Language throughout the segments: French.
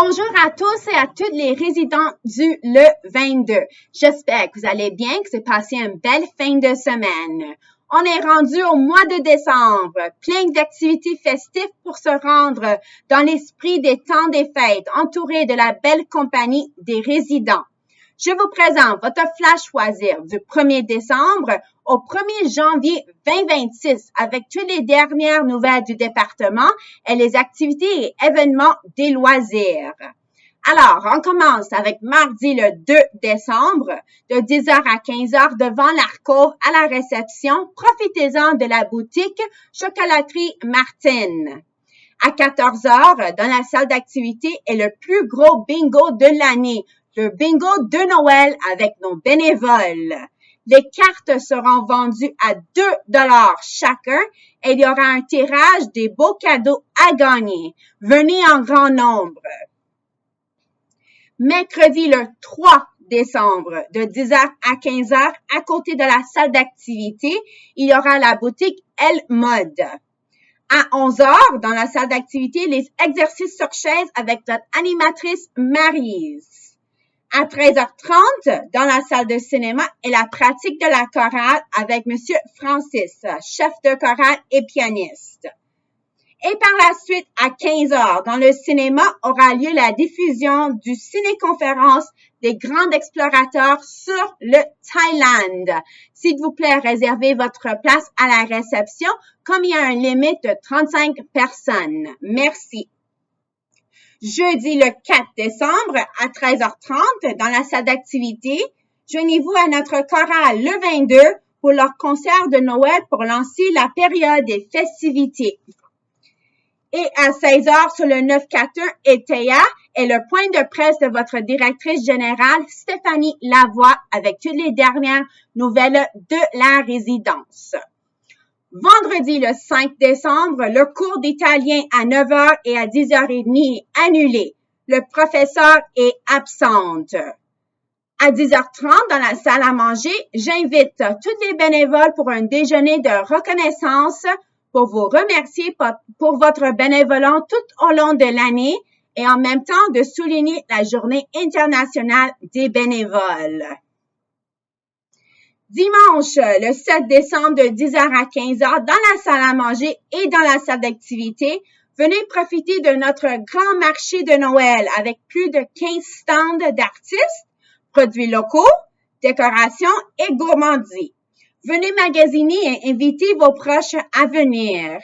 Bonjour à tous et à toutes les résidents du Le 22. J'espère que vous allez bien, que vous avez passé une belle fin de semaine. On est rendu au mois de décembre, plein d'activités festives pour se rendre dans l'esprit des temps des fêtes, entouré de la belle compagnie des résidents. Je vous présente votre flash choisir du 1er décembre au 1er janvier 2026 avec toutes les dernières nouvelles du département et les activités et événements des loisirs. Alors, on commence avec mardi le 2 décembre de 10h à 15h devant l'Arcove à la réception. Profitez-en de la boutique Chocolaterie Martine. À 14h, dans la salle d'activité est le plus gros bingo de l'année, le bingo de Noël avec nos bénévoles. Les cartes seront vendues à 2$ chacun et il y aura un tirage des beaux cadeaux à gagner. Venez en grand nombre. Mercredi le 3 décembre de 10h à 15h à côté de la salle d'activité, il y aura la boutique Elle Mode. À 11h, dans la salle d'activité, les exercices sur chaise avec notre animatrice Maryse. À 13h30, dans la salle de cinéma, est la pratique de la chorale avec Monsieur Francis, chef de chorale et pianiste. Et par la suite, à 15h, dans le cinéma, aura lieu la diffusion du ciné-conférence des grands explorateurs sur le Thaïlande. S'il vous plaît, réservez votre place à la réception, comme il y a une limite de 35 personnes. Merci. Jeudi le 4 décembre à 13h30 dans la salle d'activité, joignez-vous à notre chorale le 22 pour leur concert de Noël pour lancer la période des festivités. Et à 16h sur le 941 ETEA est le point de presse de votre directrice générale Stéphanie Lavoie avec toutes les dernières nouvelles de la résidence. Vendredi le 5 décembre, le cours d'italien à 9h et à 10h30 est annulé. Le professeur est absente. À 10h30, dans la salle à manger, j'invite tous les bénévoles pour un déjeuner de reconnaissance pour vous remercier pour votre bénévolat tout au long de l'année et en même temps de souligner la Journée internationale des bénévoles. Dimanche, le 7 décembre de 10h à 15h, dans la salle à manger et dans la salle d'activité, venez profiter de notre grand marché de Noël avec plus de 15 stands d'artistes, produits locaux, décorations et gourmandises. Venez magasiner et inviter vos proches à venir.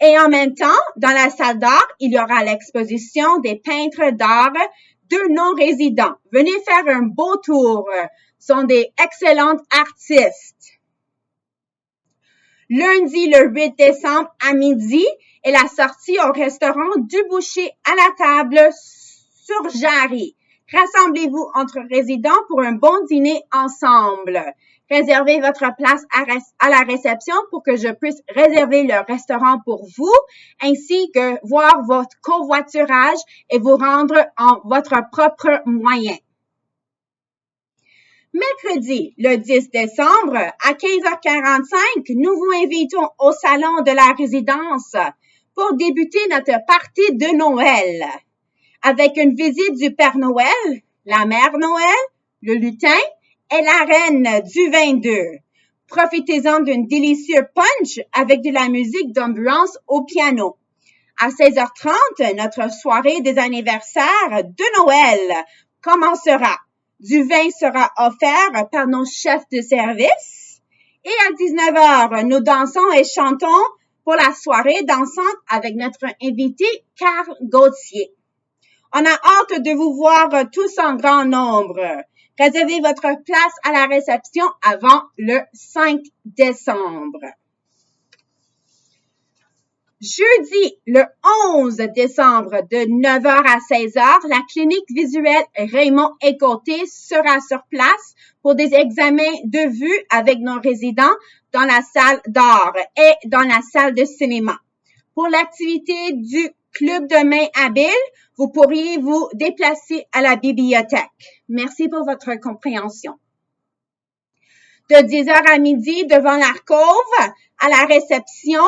Et en même temps, dans la salle d'art, il y aura l'exposition des peintres d'art de non-résidents. Venez faire un beau tour. Sont des excellentes artistes. Lundi, le 8 décembre à midi, est la sortie au restaurant du Boucher à la table sur Jarry. Rassemblez-vous entre résidents pour un bon dîner ensemble. Réservez votre place à la réception pour que je puisse réserver le restaurant pour vous, ainsi que voir votre covoiturage et vous rendre en votre propre moyen. Mercredi, le 10 décembre, à 15h45, nous vous invitons au salon de la résidence pour débuter notre partie de Noël avec une visite du Père Noël, la Mère Noël, le lutin et la Reine du 22. Profitez-en d'un délicieux punch avec de la musique d'ambiance au piano. À 16h30, notre soirée des anniversaires de Noël commencera. Du vin sera offert par nos chefs de service. Et à 19h, nous dansons et chantons pour la soirée dansante avec notre invité, Carl Gauthier. On a hâte de vous voir tous en grand nombre. Réservez votre place à la réception avant le 5 décembre. Jeudi, le 11 décembre de 9h à 16h, la clinique visuelle Raymond Écoté sera sur place pour des examens de vue avec nos résidents dans la salle d'art et dans la salle de cinéma. Pour l'activité du Club de main habile, vous pourriez vous déplacer à la bibliothèque. Merci pour votre compréhension. De 10h à midi, devant l'Arcove, à la réception,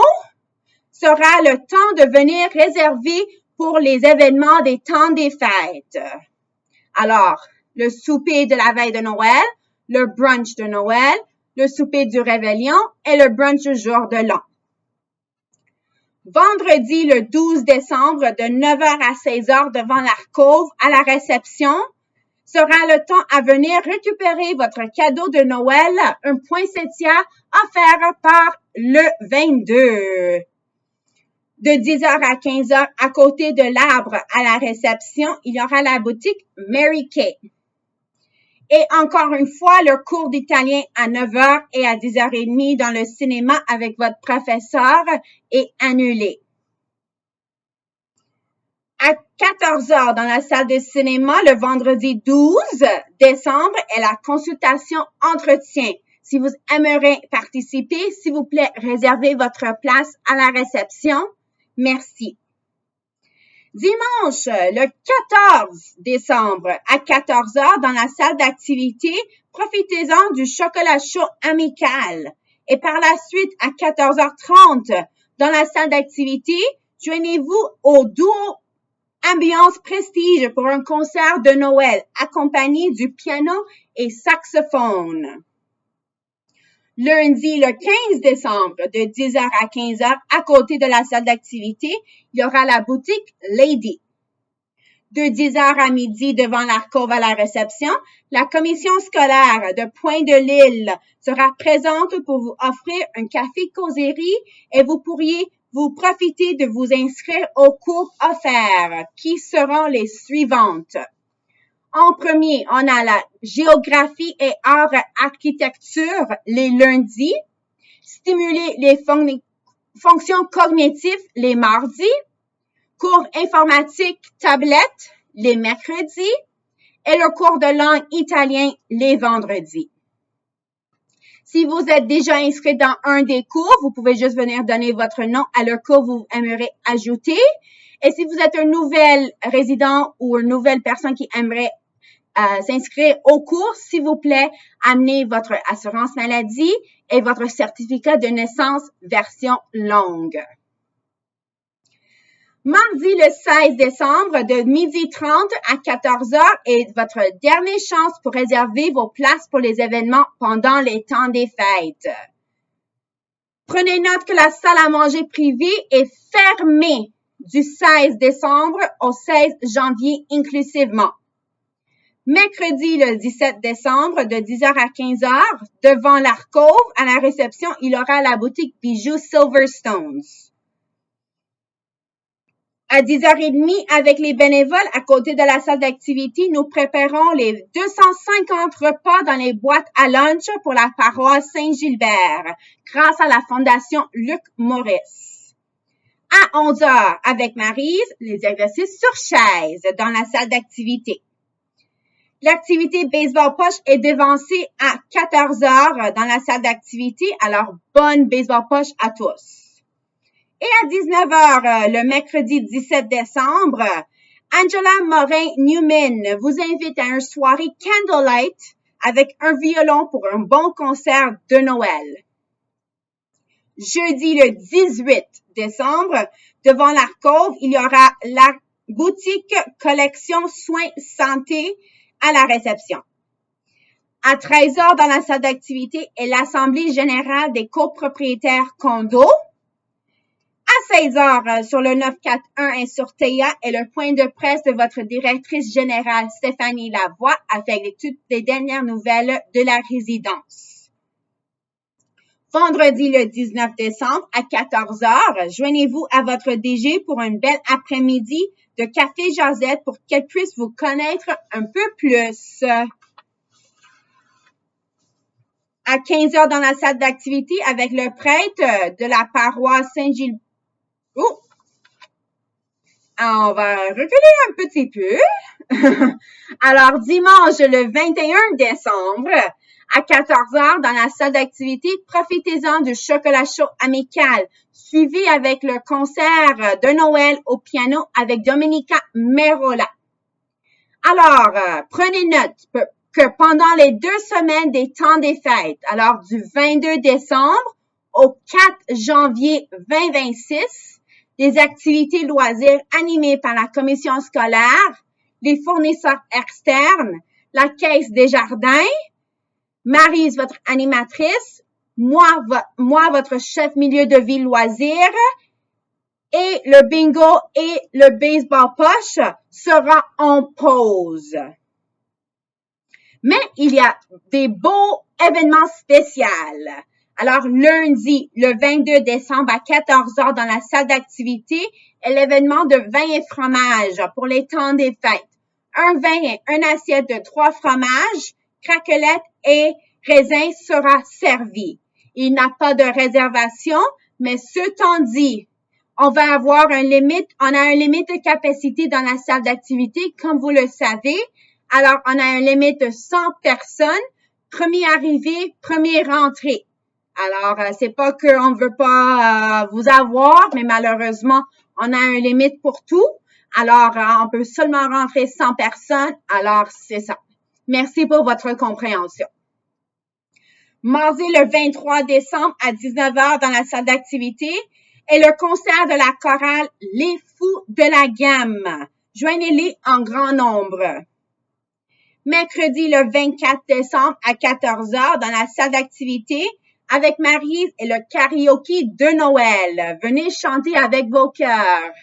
sera le temps de venir réserver pour les événements des temps des fêtes. Alors, le souper de la veille de Noël, le brunch de Noël, le souper du réveillon et le brunch du jour de l'an. Vendredi, le 12 décembre, de 9h à 16h devant l'alcôve à la réception, sera le temps à venir récupérer votre cadeau de Noël, un poinsettia offert par le 22. De 10h à 15h, à côté de l'arbre à la réception, il y aura la boutique Mary Kay. Et encore une fois, le cours d'italien à 9h et à 10h30 dans le cinéma avec votre professeur est annulé. À 14h dans la salle de cinéma, le vendredi 12 décembre, est la consultation entretien. Si vous aimeriez participer, s'il vous plaît, réservez votre place à la réception. Merci. Dimanche, le 14 décembre, à 14h, dans la salle d'activité, profitez-en du chocolat chaud amical. Et par la suite, à 14h30, dans la salle d'activité, joignez-vous au duo Ambiance Prestige pour un concert de Noël accompagné du piano et saxophone. Lundi, le 15 décembre, de 10h à 15h, à côté de la salle d'activité, il y aura la boutique Lady. De 10h à midi, devant l'alcôve à la réception, la commission scolaire de Pointe-de-l'Île sera présente pour vous offrir un café causerie et vous pourriez vous profiter de vous inscrire aux cours offerts, qui seront les suivantes. En premier, on a la géographie et art architecture les lundis, stimuler les fonctions cognitives les mardis, cours informatique tablette les mercredis et le cours de langue italien les vendredis. Si vous êtes déjà inscrit dans un des cours, vous pouvez juste venir donner votre nom à le cours que vous aimeriez ajouter. Et si vous êtes un nouvel résident ou une nouvelle personne qui aimerait s'inscrire au cours, s'il vous plaît, amenez votre assurance maladie et votre certificat de naissance version longue. Mardi le 16 décembre de 12h30 à 14h est votre dernière chance pour réserver vos places pour les événements pendant les temps des fêtes. Prenez note que la salle à manger privée est fermée du 16 décembre au 16 janvier inclusivement. Mercredi, le 17 décembre, de 10h à 15h, devant l'alcôve, à la réception, il y aura la boutique Bijoux Silverstones. À 10h30, avec les bénévoles, à côté de la salle d'activité, nous préparons les 250 repas dans les boîtes à lunch pour la paroisse Saint-Gilbert, grâce à la Fondation Luc Maurice. À 11h, avec Maryse, les exercices sur chaise dans la salle d'activité. L'activité baseball poche est devancée à 14h dans la salle d'activité, alors bonne baseball poche à tous. Et à 19h, le mercredi 17 décembre, Angela Morin-Newman vous invite à une soirée candlelight avec un violon pour un bon concert de Noël. Jeudi le 18 décembre, devant l'alcôve, il y aura la boutique collection soins santé à la réception. À 13h, dans la salle d'activité, est l'Assemblée générale des copropriétaires condos. À 16h, sur le 941 et sur TEIA est le point de presse de votre directrice générale Stéphanie Lavoie avec toutes les dernières nouvelles de la résidence. Vendredi le 19 décembre à 14h, joignez-vous à votre DG pour une belle après-midi de café jasette pour qu'elle puisse vous connaître un peu plus. À 15h dans la salle d'activité avec le prêtre de la paroisse Saint-Gilbert. Oh! On va reculer un petit peu. Alors, dimanche, le 21 décembre, à 14h, dans la salle d'activité, profitez-en du chocolat chaud amical, suivi avec le concert de Noël au piano avec Domenica Merola. Alors, prenez note que pendant les 2 semaines des temps des fêtes, alors du 22 décembre au 4 janvier 2026, les activités loisirs animées par la commission scolaire, les fournisseurs externes, la caisse des jardins, Maryse, votre animatrice, moi, votre chef milieu de vie loisirs, et le bingo et le baseball poche sera en pause. Mais il y a des beaux événements spéciaux. Alors, lundi, le 22 décembre à 14h dans la salle d'activité est l'événement de vin et fromage pour les temps des fêtes. Un vin et une assiette de 3 fromages, craquelettes et raisins sera servi. Il n'a pas de réservation, mais ce temps dit, on a un limite de capacité dans la salle d'activité, comme vous le savez. Alors, on a un limite de 100 personnes. Premier arrivé, premier rentré. Alors, c'est pas qu'on ne veut pas vous avoir, mais malheureusement, on a un limite pour tout. Alors, on peut seulement rentrer 100 personnes. Alors, c'est ça. Merci pour votre compréhension. Mardi, le 23 décembre à 19h dans la salle d'activité est le concert de la chorale Les Fous de la Gamme. Joignez-les en grand nombre. Mercredi, le 24 décembre à 14h dans la salle d'activité avec Maryse et le karaoké de Noël. Venez chanter avec vos cœurs.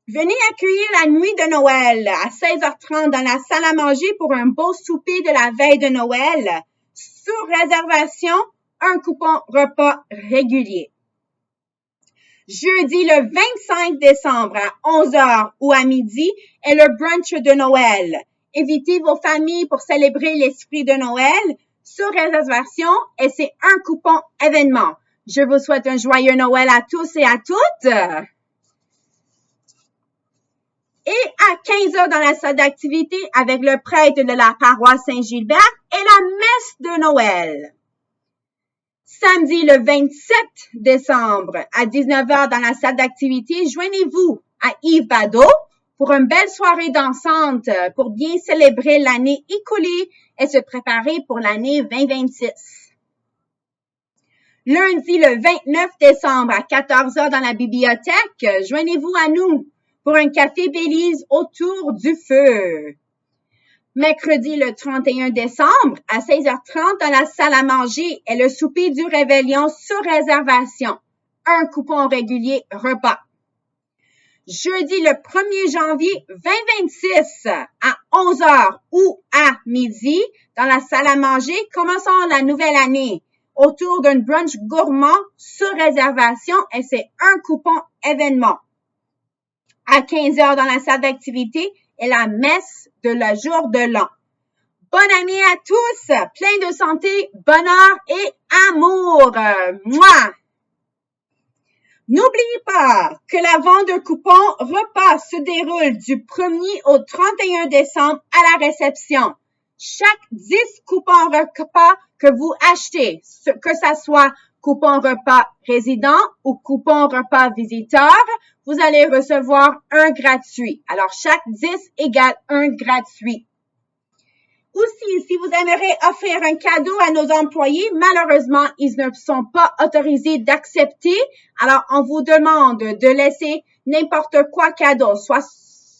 Venez accueillir la nuit de Noël à 16h30 dans la salle à manger pour un beau souper de la veille de Noël. Sur réservation, un coupon repas régulier. Jeudi, le 25 décembre à 11h ou à midi est le brunch de Noël. Invitez vos familles pour célébrer l'esprit de Noël sur réservation et c'est un coupon événement. Je vous souhaite un joyeux Noël à tous et à toutes. Et à 15h dans la salle d'activité avec le prêtre de la paroisse Saint-Gilbert et la messe de Noël. Samedi, le 27 décembre à 19h dans la salle d'activité, joignez-vous à Yves Badeau pour une belle soirée dansante pour bien célébrer l'année écoulée et se préparer pour l'année 2026. Lundi, le 29 décembre à 14h dans la bibliothèque, joignez-vous à nous pour un café Belize autour du feu. Mercredi, le 31 décembre, à 16h30, dans la salle à manger, est le souper du réveillon sur réservation. Un coupon régulier repas. Jeudi, le 1er janvier 2026, à 11h ou à midi, dans la salle à manger, commençons la nouvelle année autour d'un brunch gourmand sur réservation et c'est un coupon événement. À 15h dans la salle d'activité est la messe de le jour de l'an. Bonne année à tous, plein de santé, bonheur et amour. Moi. N'oubliez pas que la vente de coupons repas se déroule du 1er au 31 décembre à la réception. Chaque 10 coupons repas que vous achetez, que ça soit coupon repas résident ou coupon repas visiteur, vous allez recevoir un gratuit. Alors, chaque 10 égale un gratuit. Aussi, si vous aimeriez offrir un cadeau à nos employés, malheureusement, ils ne sont pas autorisés d'accepter. Alors, on vous demande de laisser n'importe quoi cadeau, soit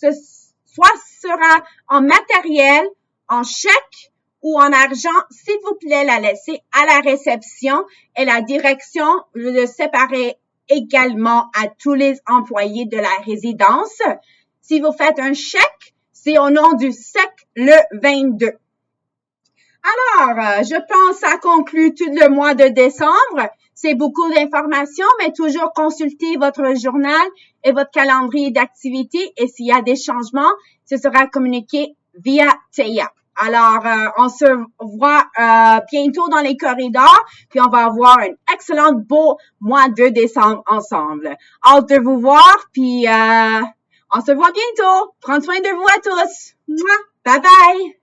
sera en matériel, en chèque ou en argent. S'il vous plaît, la laisser à la réception et la direction le séparer également à tous les employés de la résidence. Si vous faites un chèque, c'est au nom du SEC le 22. Alors, je pense à conclure tout le mois de décembre. C'est beaucoup d'informations, mais toujours consultez votre journal et votre calendrier d'activités et s'il y a des changements, ce sera communiqué via TEIA. Alors, on se voit bientôt dans les corridors, puis on va avoir un excellent beau mois de décembre ensemble. Hâte de vous voir, puis on se voit bientôt. Prenez soin de vous à tous. Bye bye!